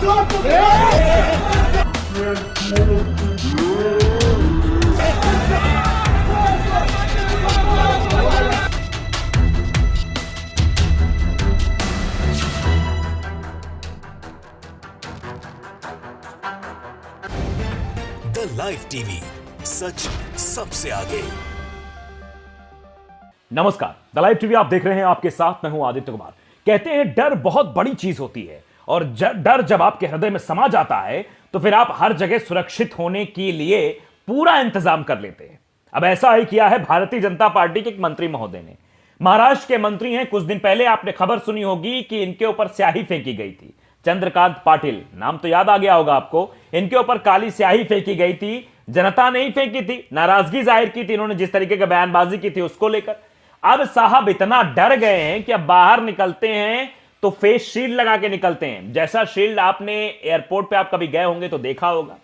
The live TV, सच सबसे आगे। नमस्कार, द लाइव टीवी आप देख रहे हैं। आपके साथ मैं हूं आदित्य कुमार। कहते हैं डर बहुत बड़ी चीज होती है और डर जब आपके हृदय में समा जाता है तो फिर आप हर जगह सुरक्षित होने के लिए पूरा इंतजाम कर लेते हैं। अब ऐसा ही किया है भारतीय जनता पार्टी के एक मंत्री महोदय ने। महाराष्ट्र के मंत्री हैं। कुछ दिन पहले आपने खबर सुनी होगी कि इनके ऊपर स्याही फेंकी गई थी। चंद्रकांत पाटिल, नाम तो याद आ गया होगा आपको। इनके ऊपर काली स्याही फेंकी गई थी। जनता ने ही फेंकी थी, नाराजगी जाहिर की थी इन्होंने जिस तरीके की बयानबाजी की थी उसको लेकर। अब साहब इतना डर गए हैं कि अब बाहर निकलते हैं तो फेस शील्ड लगा के निकलते हैं। जैसा शील्ड आपने एयरपोर्ट पे आप कभी गए होंगे तो देखा होगा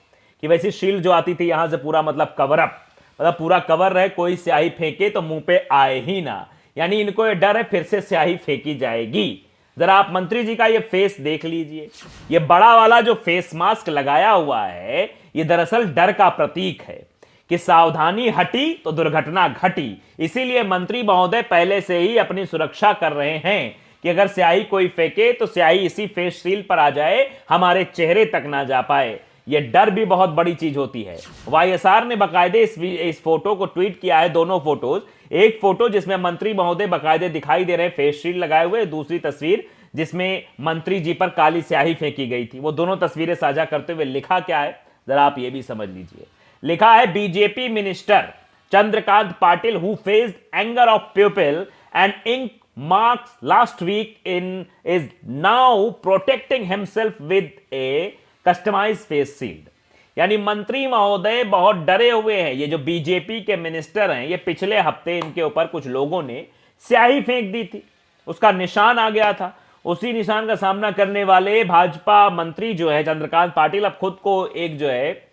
कि वैसी शील्ड जो आती थी यहां से पूरा मतलब कवर अप, मतलब पूरा कवर रहे, कोई स्याही फेंके तो मुंह पे आए ही ना। यानी इनको ये डर है फिर से स्याही फेंकी जाएगी। जरा आप मंत्री जी का ये फेस देख लीजिए। ये बड़ा वाला जो फेस मास्क लगाया हुआ है ये दरअसल डर का प्रतीक है कि सावधानी हटी तो दुर्घटना घटी। इसीलिए मंत्री महोदय पहले से ही अपनी सुरक्षा कर रहे हैं कि अगर स्याही कोई फेंके तो स्याही इसी फेस शील्ड पर आ जाए, हमारे चेहरे तक ना जा पाए। यह डर भी बहुत बड़ी चीज होती है। वाईएसआर ने बकायदे इस फोटो को ट्वीट किया है, दोनों फोटोज। एक फोटो जिसमें मंत्री महोदय बकायदे दिखाई दे रहे हैं फेस शील्ड लगाए हुए, दूसरी तस्वीर जिसमें मंत्री जी पर काली स्याही फेंकी गई थी। वो दोनों तस्वीरें साझा करते हुए लिखा क्या है जरा आप ये भी समझ लीजिए। लिखा है, BJP minister Chandrakant Patil who faced anger of people and ink marks last week in is now protecting himself with a customised face shield. यानी मंत्री महोदय बहुत डरे हुए हैं। ये जो बीजेपी के मिनिस्टर हैं, ये पिछले हफ्ते इनके ऊपर कुछ लोगों ने स्याही फेंक दी थी, उसका निशान आ गया था। उसी निशान का सामना करने वाले भाजपा मंत्री जो है चंद्रकांत पाटिल अब खुद को एक जो है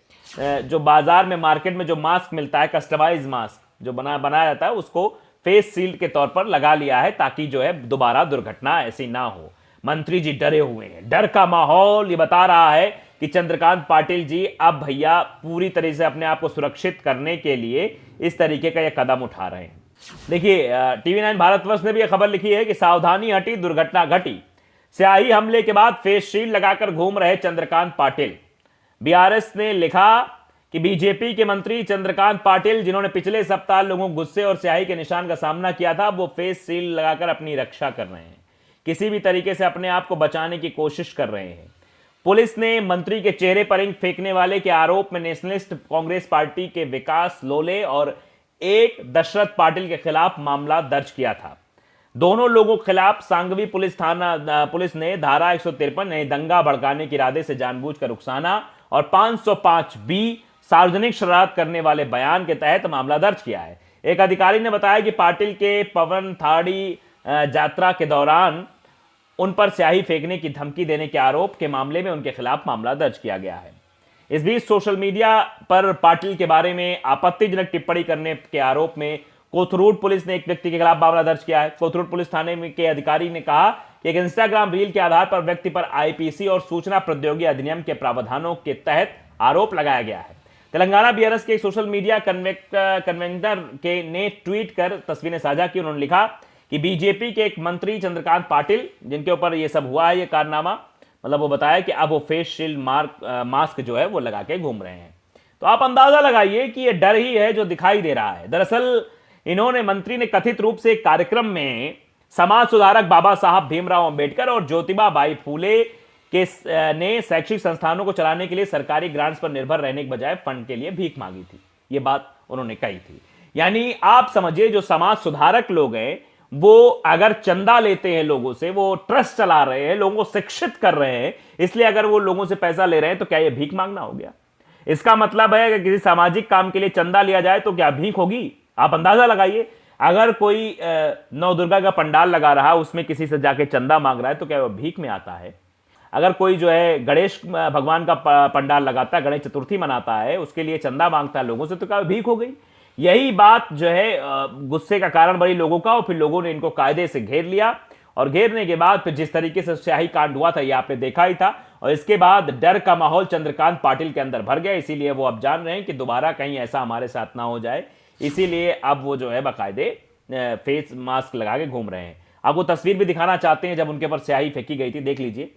जो बाजार में मार्केट में जो मास्क मिलता है, कस्टमाइज मास्क जो बनाया जाता है, उसको फेस शील्ड के तौर पर लगा लिया है ताकि जो है दोबारा दुर्घटना ऐसी ना हो। मंत्री जी डरे हुए हैं। डर का माहौल ये बता रहा है कि चंद्रकांत पाटिल जी अब भैया पूरी तरह से अपने आप को सुरक्षित करने के लिए इस तरीके का यह कदम उठा रहे हैं। देखिए, TV9 भारतवर्ष ने भी यह खबर लिखी है कि सावधानी हटी दुर्घटना घटी। स्याही हमले के बाद फेस शील्ड लगाकर घूम रहे चंद्रकांत पाटिल। बीआरएस ने लिखा कि बीजेपी के मंत्री चंद्रकांत पाटिल जिन्होंने पिछले सप्ताह लोगों को गुस्से और स्याही के निशान का सामना किया था, वो फेस शील्ड लगाकर अपनी रक्षा कर रहे हैं, किसी भी तरीके से अपने आप को बचाने की कोशिश कर रहे हैं। पुलिस ने मंत्री के चेहरे पर इंक फेंकने वाले के आरोप में नेशनलिस्ट कांग्रेस पार्टी के विकास लोले और एक दशरथ पाटिल के खिलाफ मामला दर्ज किया था। दोनों लोगों के खिलाफ सांगवी पुलिस ने धारा 153 दंगा भड़काने के इरादे से जानबूझकर उकसाना और 505 बी सार्वजनिक शरारत करने वाले बयान के तहत मामला दर्ज किया है। एक अधिकारी ने बताया कि पाटिल के पवन थाड़ी यात्रा के दौरान उन पर स्याही फेंकने की धमकी देने के आरोप के मामले में उनके खिलाफ मामला दर्ज किया गया है। इस बीच सोशल मीडिया पर पाटिल के बारे में आपत्तिजनक टिप्पणी करने के आरोप में कोथरूड पुलिस ने एक व्यक्ति के खिलाफ मामला दर्ज किया है। कोथरूड पुलिस थाने के अधिकारी ने कहा कि एक इंस्टाग्राम रील के आधार पर व्यक्ति पर आईपीसी और सूचना प्रौद्योगिकी अधिनियम के प्रावधानों के तहत आरोप लगाया गया है। तेलंगाना बीआरएस के एक सोशल मीडिया कन्वेंटर के ने ट्वीट कर तस्वीरें साझा की। उन्होंने लिखा कि बीजेपी के एक मंत्री चंद्रकांत पाटिल जिनके ऊपर ये सब हुआ है, ये कारनामा, मतलब वो बताया कि अब वो फेस शील्ड मास्क जो है वो लगा के घूम रहे हैं। तो आप अंदाजा लगाइए कि ये डर ही है जो दिखाई दे रहा है। दरअसल इन्होंने मंत्री ने कथित रूप से एक कार्यक्रम में समाज सुधारक बाबा साहब भीमराव अंबेडकर और ज्योतिबा बाई फूले ने शैक्षिक संस्थानों को चलाने के लिए सरकारी ग्रांट्स पर निर्भर रहने के बजाय फंड के लिए भीख मांगी थी। ये बात उन्होंने कही थी। यानी आप समझिए जो समाज सुधारक लोग हैं वो अगर चंदा लेते हैं लोगों से, वो ट्रस्ट चला रहे हैं, लोगों को शिक्षित कर रहे हैं, इसलिए अगर वो लोगों से पैसा ले रहे हैं तो क्या ये भीख मांगना हो गया? इसका मतलब है कि किसी सामाजिक काम के लिए चंदा लिया जाए तो क्या भीख होगी? आप अंदाजा लगाइए। अगर कोई नौ दुर्गा का पंडाल लगा रहा है, उसमें किसी से जाके चंदा मांग रहा है तो क्या वो भीख में आता है? अगर कोई जो है गणेश भगवान का पंडाल लगाता है, गणेश चतुर्थी मनाता है, उसके लिए चंदा मांगता है लोगों से, तो क्या भीख हो गई? यही बात जो है गुस्से का कारण बड़ी लोगों का, और फिर लोगों ने इनको कायदे से घेर लिया और घेरने के बाद फिर जिस तरीके से स्याही कांड हुआ था ये आपने देखा ही था, और इसके बाद डर का माहौल चंद्रकांत पाटिल के अंदर भर गया। इसीलिए वो अब जान रहे हैं कि दोबारा कहीं ऐसा हमारे साथ ना हो जाए, इसीलिए अब वो जो है बाकायदे फेस मास्क लगा के घूम रहे हैं। अब वो तस्वीर भी दिखाना चाहते हैं जब उनके ऊपर स्याही फेंकी गई थी, देख लीजिए।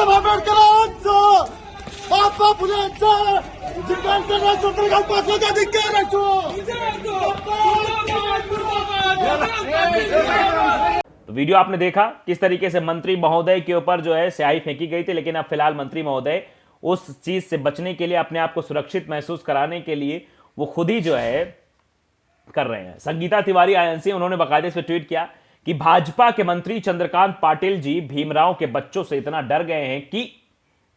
बाबासाहेब आंबेडकरांचं महात्मा फुलेंचं जिंकण्याचा चंद्रकांत पाटलाचा अधिकार असतो। तो वीडियो आपने देखा किस तरीके से मंत्री महोदय के ऊपर जो है स्याही फेंकी गई थी, लेकिन अब फिलहाल मंत्री महोदय उस चीज से बचने के लिए, अपने आप को सुरक्षित महसूस कराने के लिए वो खुद ही जो है कर रहे हैं। संगीता तिवारी आईएनसी, उन्होंने बाकायदे इस पर ट्वीट किया कि भाजपा के मंत्री चंद्रकांत पाटिल जी भीमराव के बच्चों से इतना डर गए हैं कि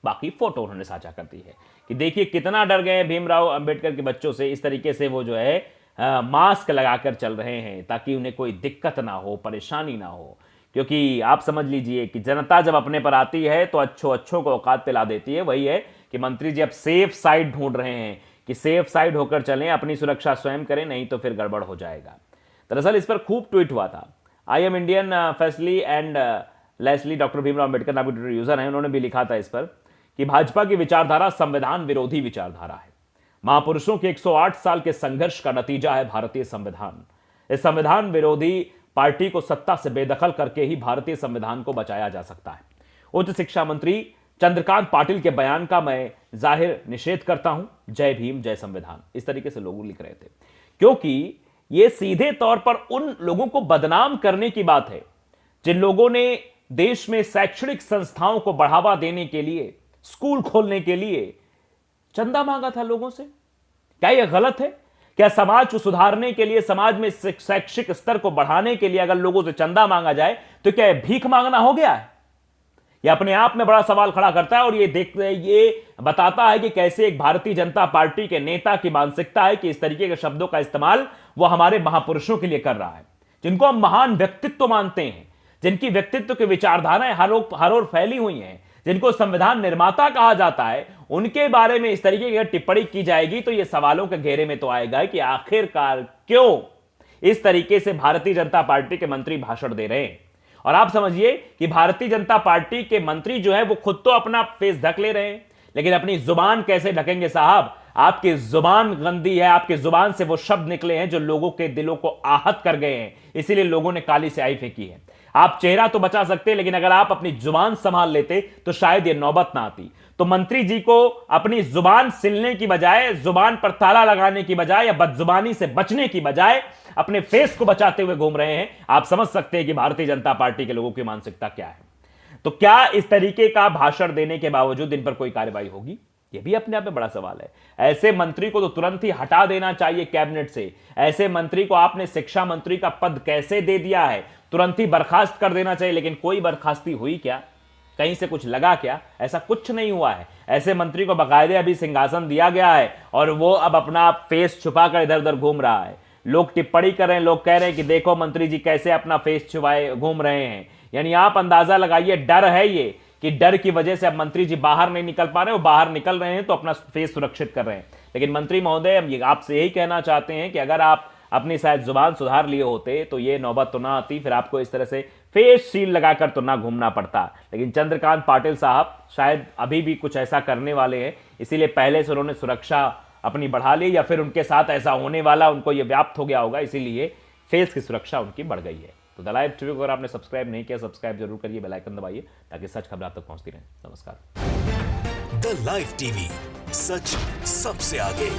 बाकी फोटो उन्होंने साझा कर दी है कि देखिए कितना डर गए हैं भीमराव अंबेडकर के बच्चों से। इस तरीके से वो जो है मास्क लगाकर चल रहे हैं ताकि उन्हें कोई दिक्कत ना हो, परेशानी ना हो, क्योंकि आप समझ लीजिए कि जनता जब अपने पर आती है तो अच्छों को औकात पे ला देती है। वही है कि मंत्री जी अब सेफ साइड ढूंढ रहे हैं कि सेफ साइड होकर चलें, अपनी सुरक्षा स्वयं करें, नहीं तो फिर गड़बड़ हो जाएगा। दरअसल इस पर खूब ट्वीट हुआ था। आई एम इंडियन फैसली एंड लेस्ली, डॉक्टर भीमराव अंबेडकर नाम के ट्विटर यूजर हैं, उन्होंने भी लिखा था इस पर कि भाजपा की विचारधारा संविधान विरोधी विचारधारा है। महापुरुषों के 108 साल के संघर्ष का नतीजा है भारतीय संविधान। इस संविधान विरोधी पार्टी को सत्ता से बेदखल करके ही भारतीय संविधान को बचाया जा सकता है। उच्च शिक्षा मंत्री चंद्रकांत पाटिल के बयान का मैं जाहिर निषेध करता हूं। जय भीम, जय संविधान, इस तरीके से लोग लिख रहे थे, क्योंकि यह सीधे तौर पर उन लोगों को बदनाम करने की बात है जिन लोगों ने देश में शैक्षणिक संस्थाओं को बढ़ावा देने के लिए, स्कूल खोलने के लिए चंदा मांगा था लोगों से। क्या यह गलत है? क्या समाज को सुधारने के लिए, समाज में शैक्षिक स्तर को बढ़ाने के लिए अगर लोगों से चंदा मांगा जाए तो क्या यह भीख मांगना हो गया है? यह अपने आप में बड़ा सवाल खड़ा करता है और ये बताता है कि कैसे एक भारतीय जनता पार्टी के नेता की मानसिकता है कि इस तरीके के शब्दों का इस्तेमाल वो हमारे महापुरुषों के लिए कर रहा है, जिनको हम महान व्यक्तित्व मानते हैं, जिनकी व्यक्तित्व की विचारधाराएं हर ओर फैली हुई हैं, जिनको संविधान निर्माता कहा जाता है, उनके बारे में इस तरीके की टिप्पणी की जाएगी तो यह सवालों के घेरे में तो आएगा कि आखिरकार क्यों इस तरीके से भारतीय जनता पार्टी के मंत्री भाषण दे रहे हैं। और आप समझिए कि भारतीय जनता पार्टी के मंत्री जो है वो खुद तो अपना फेस ढक ले रहे हैं, लेकिन अपनी जुबान कैसे ढकेंगे साहब? आपकी जुबान गंदी है, आपकी जुबान से वो शब्द निकले हैं जो लोगों के दिलों को आहत कर गए हैं, इसीलिए लोगों ने काली स्याही फेंकी है। आप चेहरा तो बचा सकते, लेकिन अगर आप अपनी जुबान संभाल लेते तो शायद ये नौबत ना आती। तो मंत्री जी को अपनी जुबान सिलने की बजाय, जुबान पर ताला लगाने की बजाय या बदजुबानी से बचने की बजाय अपने फेस को बचाते हुए घूम रहे हैं। आप समझ सकते हैं कि भारतीय जनता पार्टी के लोगों की मानसिकता क्या है। तो क्या इस तरीके का भाषण देने के बावजूद इन पर कोई कार्रवाई होगी? यह भी अपने आप में बड़ा सवाल है। ऐसे मंत्री को तो तुरंत ही हटा देना चाहिए कैबिनेट से। ऐसे मंत्री को आपने शिक्षा मंत्री का पद कैसे दे दिया है? तुरंत ही बर्खास्त कर देना चाहिए। लेकिन कोई बर्खास्ती हुई क्या? कहीं से कुछ लगा क्या? ऐसा कुछ नहीं हुआ है। ऐसे मंत्री को बाकायदे अभी सिंहासन दिया गया है और वो अब अपना फेस छुपाकर इधर उधर घूम रहा है। लोग टिप्पणी कर रहे हैं, लोग कह रहे हैं कि देखो मंत्री जी कैसे अपना फेस छुपाए घूम रहे हैं। यानी आप अंदाजा लगाइए, डर है ये कि डर की वजह से अब मंत्री जी बाहर नहीं निकल पा रहे हैं। वो बाहर निकल रहे हैं तो अपना फेस सुरक्षित कर रहे हैं। लेकिन मंत्री महोदय, हम आपसे यही कहना चाहते हैं कि अगर आप अपनी शायद जुबान सुधार लिए होते तो ये नौबत तो ना आती, फिर आपको इस तरह से फेस शील्ड लगाकर तो ना घूमना पड़ता। लेकिन चंद्रकांत पाटिल साहब शायद अभी भी कुछ ऐसा करने वाले हैं, इसीलिए पहले से उन्होंने सुरक्षा अपनी बढ़ा ली, या फिर उनके साथ ऐसा होने वाला उनको ये व्याप्त हो गया होगा, इसीलिए फेस की सुरक्षा उनकी बढ़ गई है। तो द लाइव टीवी को अगर आपने सब्सक्राइब नहीं किया, सब्सक्राइब जरूर करिए, बेल आइकन दबाइए ताकि सच खबर आप तक पहुंचती रहे। नमस्कार। द लाइव टीवी, सच सबसे आगे।